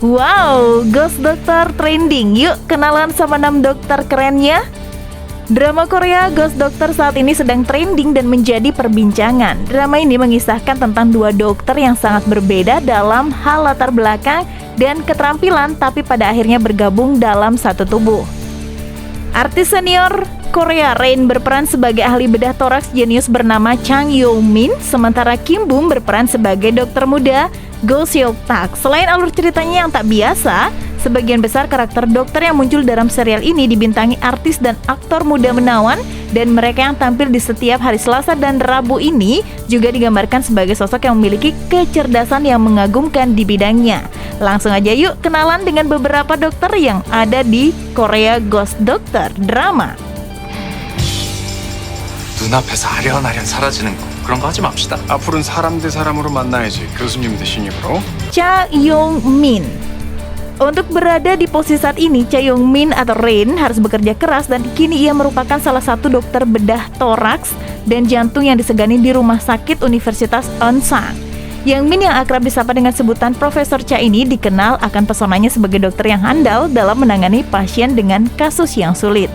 Wow, Ghost Doctor trending. Yuk kenalan sama 6 dokter kerennya. Drama Korea Ghost Doctor saat ini sedang trending dan menjadi perbincangan. Drama ini mengisahkan tentang 2 dokter yang sangat berbeda dalam hal latar belakang dan keterampilan, tapi pada akhirnya bergabung dalam satu tubuh. Artis senior Korea Rain berperan sebagai ahli bedah toraks jenius bernama Chang Yo-min, sementara Kim Bum berperan sebagai dokter muda Go Seok-tak. Selain alur ceritanya yang tak biasa, sebagian besar karakter dokter yang muncul dalam serial ini dibintangi artis dan aktor muda menawan, dan mereka yang tampil di setiap hari Selasa dan Rabu ini juga digambarkan sebagai sosok yang memiliki kecerdasan yang mengagumkan di bidangnya. Langsung aja yuk kenalan dengan beberapa dokter yang ada di Korea Ghost Doctor drama. 눈앞에서 아련아련 사라지는 거 그런 거 하지 맙시다. 앞으로는 사람 대 사람으로 만나야지. 교수님 대 신입으로. Cha Yong-min. Untuk berada di posisi saat ini, Cha Yong-min atau Rain harus bekerja keras dan kini ia merupakan salah satu dokter bedah toraks dan jantung yang disegani di Rumah Sakit Universitas Onsang. Yang-min yang akrab disapa dengan sebutan Profesor Cha ini dikenal akan pesonanya sebagai dokter yang handal dalam menangani pasien dengan kasus yang sulit.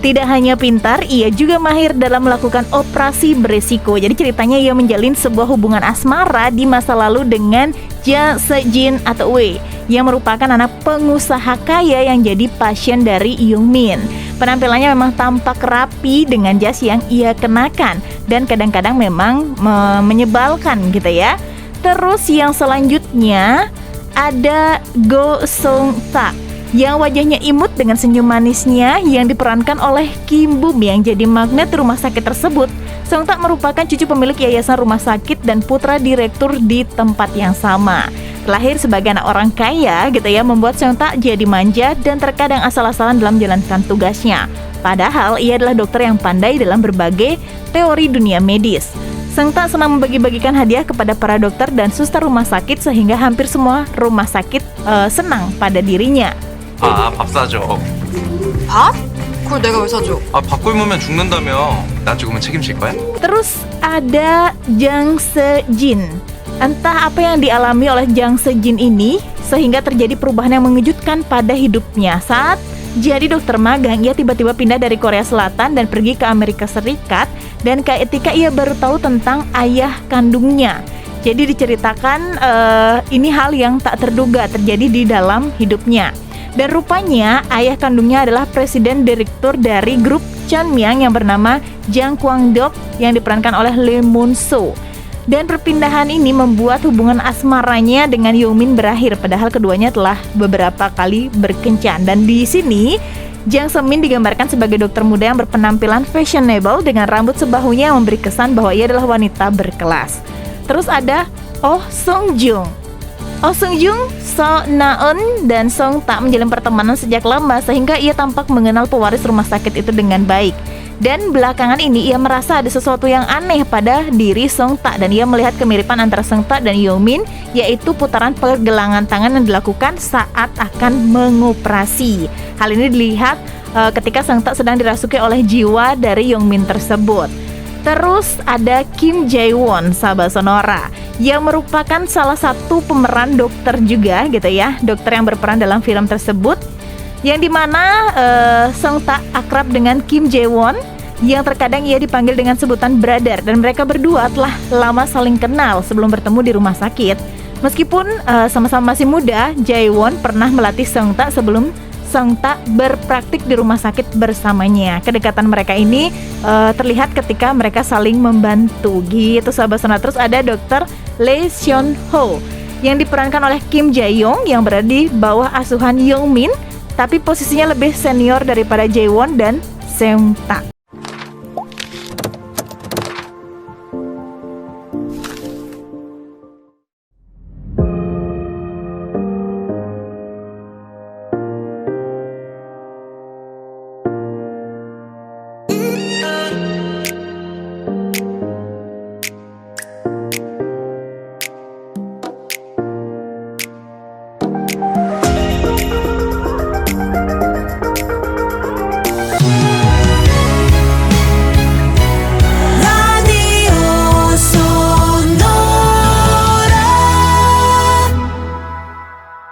Tidak hanya pintar, ia juga mahir dalam melakukan operasi beresiko. Jadi ceritanya ia menjalin sebuah hubungan asmara di masa lalu dengan Ja Se-jin atau Wei, yang merupakan anak pengusaha kaya yang jadi pasien dari Young-min. Penampilannya memang tampak rapi dengan jas yang ia kenakan dan kadang-kadang memang menyebalkan gitu ya. Terus yang selanjutnya ada Go Seok-tak yang wajahnya imut dengan senyum manisnya yang diperankan oleh Kim Bum yang jadi magnet rumah sakit tersebut. Seok-tak merupakan cucu pemilik yayasan rumah sakit dan putra direktur di tempat yang sama. Lahir sebagai anak orang kaya gitu ya, membuat Seok-tak jadi manja dan terkadang asal-asalan dalam menjalankan tugasnya. Padahal ia adalah dokter yang pandai dalam berbagai teori dunia medis. Seok-tak senang membagi-bagikan hadiah kepada para dokter dan suster rumah sakit sehingga hampir semua rumah sakit senang pada dirinya. 밥 사줘. 밥? 그걸 내가 왜 사줘? 밥 굶으면 죽는다며. 나 죽으면 책임질 거야? Terus ada Jang Se-jin. Entah apa yang dialami oleh Jang Se-jin ini sehingga terjadi perubahan yang mengejutkan pada hidupnya. Saat jadi dokter magang, ia tiba-tiba pindah dari Korea Selatan dan pergi ke Amerika Serikat, dan ketika ia baru tahu tentang ayah kandungnya. Jadi diceritakan ini hal yang tak terduga terjadi di dalam hidupnya. Dan rupanya ayah kandungnya adalah presiden direktur dari grup Chanmyang yang bernama Jang Kwang-dok yang diperankan oleh Lee Moon-so. Dan perpindahan ini membuat hubungan asmaranya dengan Young-min berakhir, padahal keduanya telah beberapa kali berkencan. Dan di sini Jang Se-min digambarkan sebagai dokter muda yang berpenampilan fashionable dengan rambut sebahunya yang memberi kesan bahwa ia adalah wanita berkelas. Terus ada Oh Sung-jung. Oh Sung-jung, So Na-eun, dan Seok-tak menjalin pertemanan sejak lama sehingga ia tampak mengenal pewaris rumah sakit itu dengan baik. Dan belakangan ini ia merasa ada sesuatu yang aneh pada diri Seok-tak dan ia melihat kemiripan antara Seok-tak dan Young-min, yaitu putaran pergelangan tangan yang dilakukan saat akan mengoperasi. Hal ini dilihat ketika Seok-tak sedang dirasuki oleh jiwa dari Young-min tersebut. Terus ada Kim Jae-won, sahabat Sonora, yang merupakan salah satu pemeran dokter juga gitu ya, dokter yang berperan dalam film tersebut, yang dimana Seok-tak akrab dengan Kim Jae-won yang terkadang ia dipanggil dengan sebutan brother, dan mereka berdua telah lama saling kenal sebelum bertemu di rumah sakit. Meskipun sama-sama masih muda, Jae-won pernah melatih Seok-tak sebelum Seok-tak berpraktik di rumah sakit bersamanya. Kedekatan mereka ini terlihat ketika mereka saling membantu gitu, sahabat Sonora. Terus ada dokter Lee Seon-ho yang diperankan oleh Kim Jae-yong yang berada di bawah asuhan Young-min, tapi posisinya lebih senior daripada Jae-won dan Seok-tak.